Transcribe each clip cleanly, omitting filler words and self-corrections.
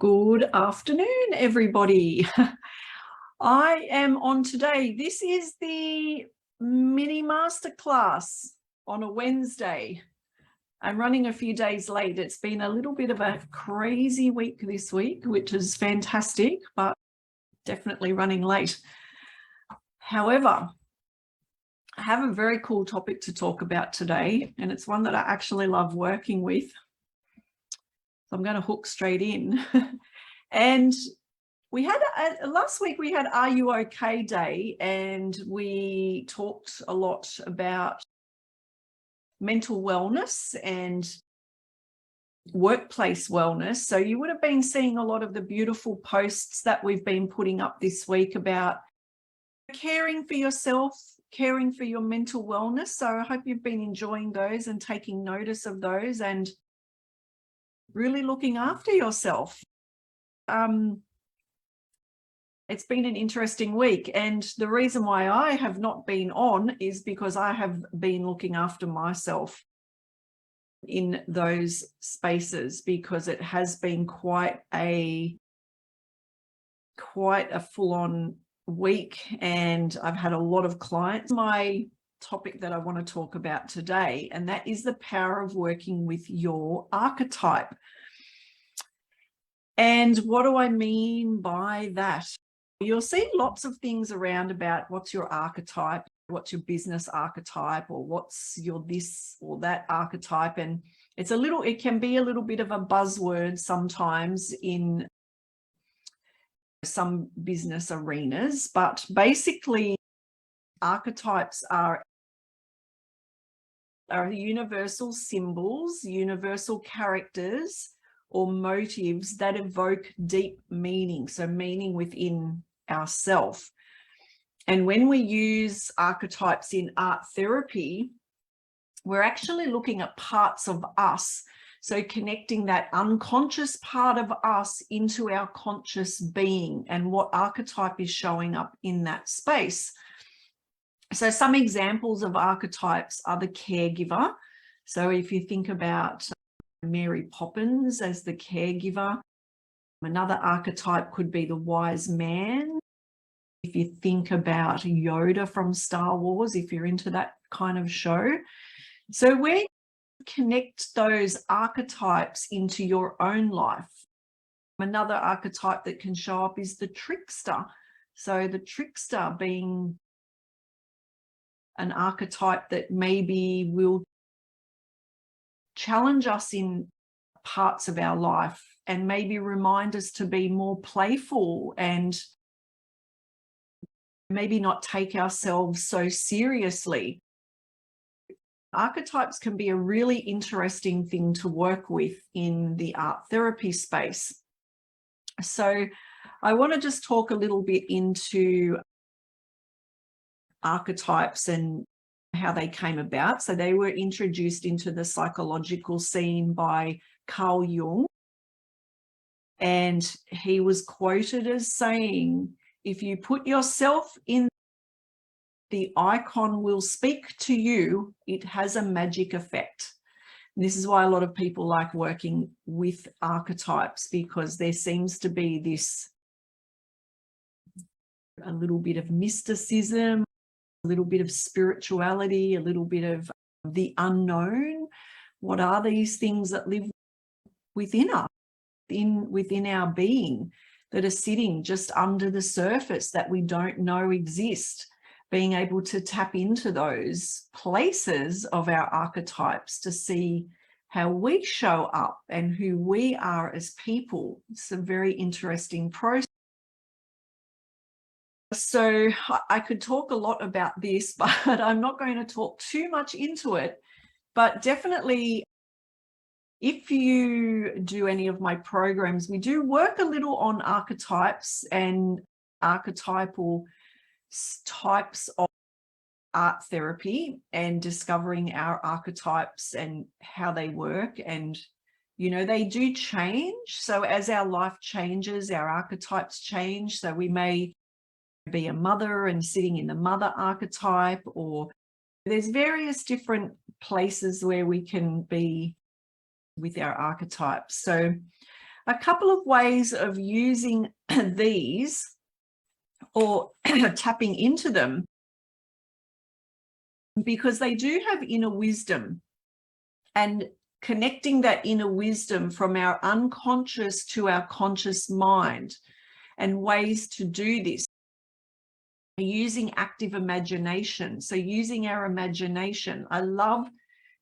Good afternoon, everybody. I am on today. This is the Mini Masterclass on a Wednesday. I'm running a few days late. It's been a little bit of a crazy week this week, which is fantastic, but definitely running late. However, I have a very cool topic to talk about today, and it's one that I actually love working with. So I'm going to hook straight in. And we had last week we had Are You Okay Day, and we talked a lot about mental wellness and workplace wellness. So you would have been seeing a lot of the beautiful posts that we've been putting up this week about caring for yourself, caring for your mental wellness. So I hope you've been enjoying those and taking notice of those and really looking after yourself. It's been an interesting week, and the reason why I have not been on is because I have been looking after myself in those spaces, because it has been quite a full-on week, and I've had a lot of clients. My topic that I want to talk about today, and that is the power of working with your archetype. And what do I mean by that? You'll see lots of things around about what's your archetype, what's your business archetype, or what's your this or that archetype. And it can be a little bit of a buzzword sometimes in some business arenas, but basically archetypes are universal symbols, universal characters, or motives that evoke deep meaning, so meaning within ourself. And when we use archetypes in art therapy, we're actually looking at parts of us, so connecting that unconscious part of us into our conscious being and what archetype is showing up in that space. So some examples of archetypes are the caregiver. So if you think about Mary Poppins as the caregiver. Another archetype could be the wise man. If you think about Yoda from Star Wars, if you're into that kind of show. So where you connect those archetypes into your own life. Another archetype that can show up is the trickster. So the trickster being an archetype that maybe will challenge us in parts of our life and maybe remind us to be more playful and maybe not take ourselves so seriously. Archetypes can be a really interesting thing to work with in the art therapy space. So I want to just talk a little bit into archetypes and how they came about. So they were introduced into the psychological scene by Carl Jung, and he was quoted as saying, if you put yourself in, the icon will speak to you. It has a magic effect. And this is why a lot of people like working with archetypes, because there seems to be this a little bit of mysticism, a little bit of spirituality, a little bit of the unknown. What are these things that live within us, within our being, that are sitting just under the surface that we don't know exist? Being able to tap into those places of our archetypes to see how we show up and who we are as people. It's a very interesting process. So I could talk a lot about this, but I'm not going to talk too much into it. But definitely, if you do any of my programs, we do work a little on archetypes and archetypal types of art therapy and discovering our archetypes and how they work. And, you know, they do change. So as our life changes, our archetypes change. So we may be a mother and sitting in the mother archetype, or there's various different places where we can be with our archetypes. So a couple of ways of using these or tapping into them, because they do have inner wisdom, and connecting that inner wisdom from our unconscious to our conscious mind. And ways to do this, using active imagination. So using our imagination. I love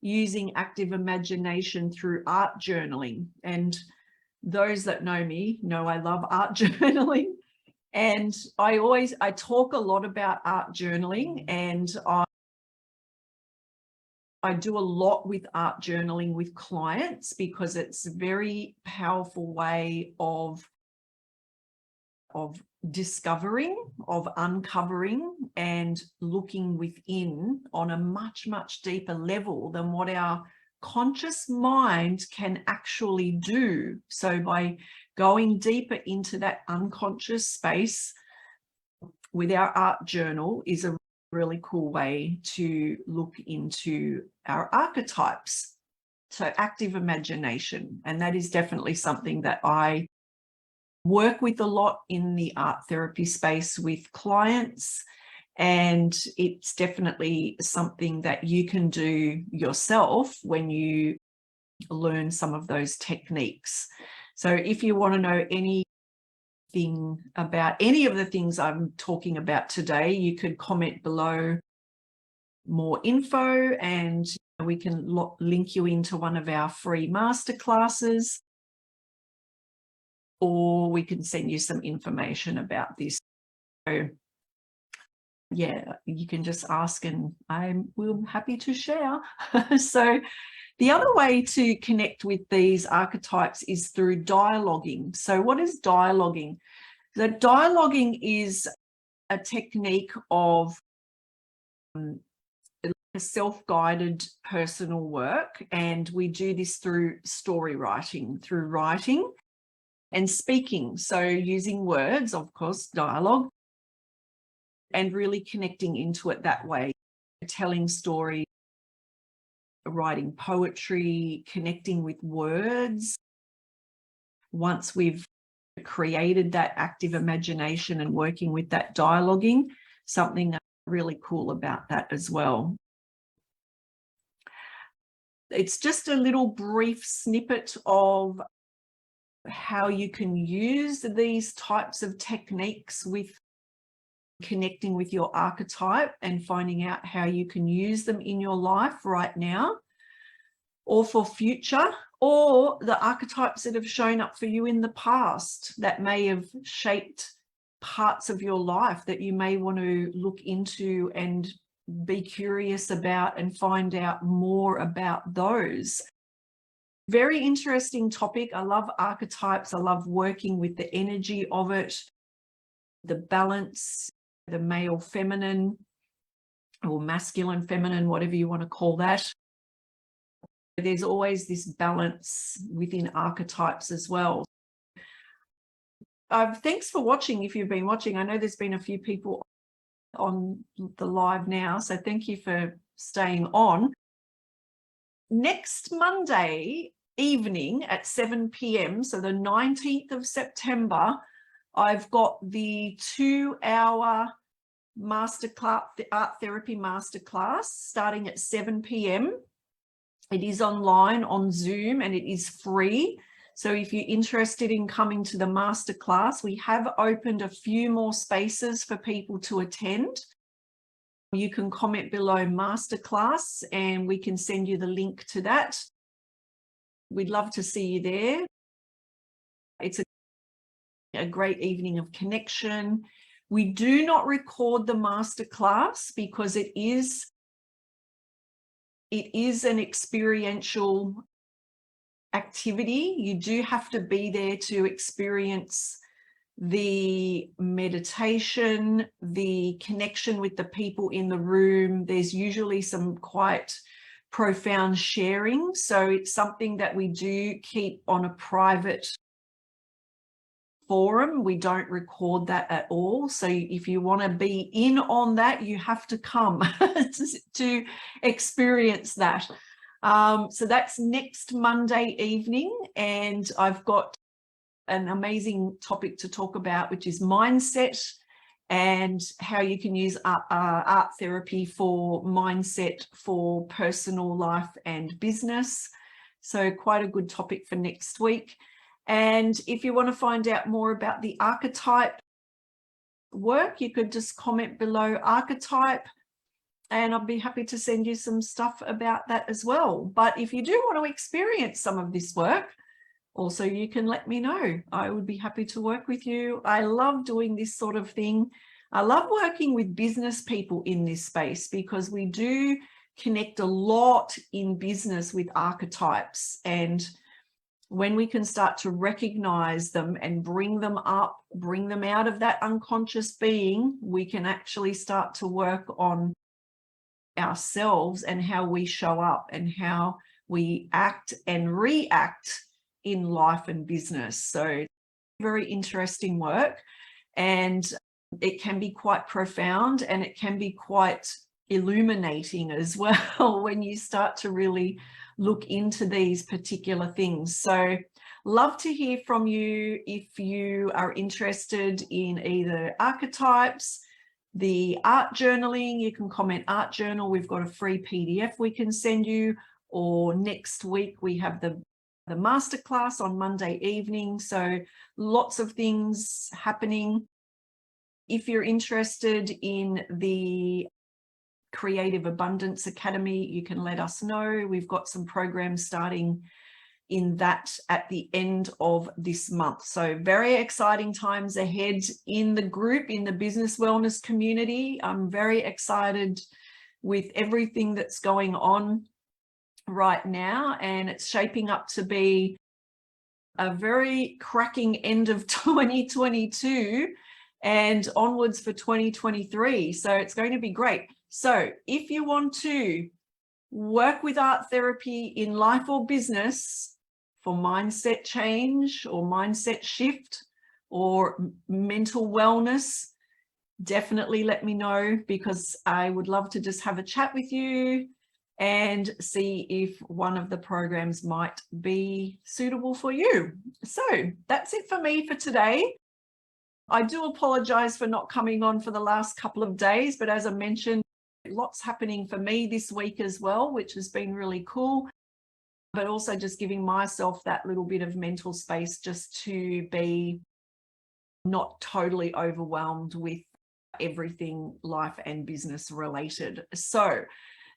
using active imagination through art journaling. And those that know me know I love art journaling. And I talk a lot about art journaling, and I do a lot with art journaling with clients, because it's a very powerful way of discovering, of uncovering and looking within on a much, much deeper level than what our conscious mind can actually do. So by going deeper into that unconscious space with our art journal is a really cool way to look into our archetypes. So active imagination, and that is definitely something that I work with a lot in the art therapy space with clients, and it's definitely something that you can do yourself when you learn some of those techniques. So if you want to know anything about any of the things I'm talking about today, you could comment below more info, and we can link you into one of our free masterclasses, or we can send you some information about this. So yeah, you can just ask and we're happy to share. So the other way to connect with these archetypes is through dialoguing. So what is dialoguing? So dialoguing is a technique of a self-guided personal work, and we do this through story writing, through writing and speaking. So using words, of course, dialogue, and really connecting into it that way, telling stories, writing poetry, connecting with words. Once we've created that active imagination and working with that dialoguing, something really cool about that as well. It's just a little brief snippet of how you can use these types of techniques with connecting with your archetype and finding out how you can use them in your life right now or for future, or the archetypes that have shown up for you in the past that may have shaped parts of your life that you may want to look into and be curious about and find out more about those. Very interesting topic. I love archetypes. I love working with the energy of it, the balance, the male feminine or masculine feminine, whatever you want to call that. There's always this balance within archetypes as well. Thanks for watching. If you've been watching, I know there's been a few people on the live now, so thank you for staying on. Next Monday evening at 7 p.m, so the 19th of September, I've got the 2-hour masterclass, the art therapy masterclass, starting at 7 p.m. It is online on Zoom and it is free. So if you're interested in coming to the masterclass, we have opened a few more spaces for people to attend. You can comment below masterclass and we can send you the link to that. We'd love to see you there. It's a great evening of connection. We do not record the masterclass because it is an experiential activity. You do have to be there to experience the meditation, the connection with the people in the room. There's usually some quite profound sharing. So it's something that we do keep on a private forum. We don't record that at all. So if you want to be in on that, you have to come to experience that. So that's next Monday evening, and I've got an amazing topic to talk about, which is mindset and how you can use art therapy for mindset for personal life and business. So quite a good topic for next week. And if you want to find out more about the archetype work, you could just comment below archetype, and I'll be happy to send you some stuff about that as well. But if you do want to experience some of this work, also you can let me know. I would be happy to work with you. I love doing this sort of thing. I love working with business people in this space because we do connect a lot in business with archetypes, and when we can start to recognize them and bring them up, bring them out of that unconscious being, we can actually start to work on ourselves and how we show up and how we act and react in life and business. So very interesting work, and it can be quite profound and it can be quite illuminating as well when you start to really look into these particular things. So love to hear from you if you are interested in either archetypes, the art journaling. You can comment art journal. We've got a free PDF we can send you, or next week we have the masterclass on Monday evening. So lots of things happening. If you're interested in the Creative Abundance Academy, you can let us know. We've got some programs starting in that at the end of this month. So very exciting times ahead in the group, in the business wellness community. I'm very excited with everything that's going on right now, and it's shaping up to be a very cracking end of 2022 and onwards for 2023. So it's going to be great. So if you want to work with art therapy in life or business for mindset change or mindset shift or mental wellness, definitely let me know, because I would love to just have a chat with you and see if one of the programs might be suitable for you. So that's it for me for today. I do apologize for not coming on for the last couple of days, but as I mentioned, lots happening for me this week as well, which has been really cool, but also just giving myself that little bit of mental space just to be not totally overwhelmed with everything life and business related. So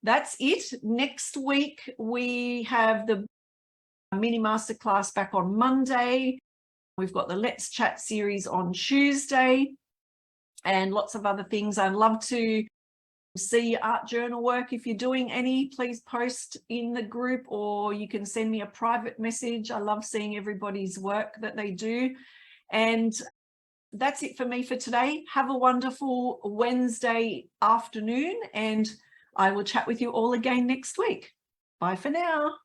that's it. Next week, we have the Mini Masterclass back on Monday. We've got the Let's Chat series on Tuesday and lots of other things. I'd love to see art journal work. If you're doing any, please post in the group, or you can send me a private message. I love seeing everybody's work that they do. And that's it for me for today. Have a wonderful Wednesday afternoon, and I will chat with you all again next week. Bye for now.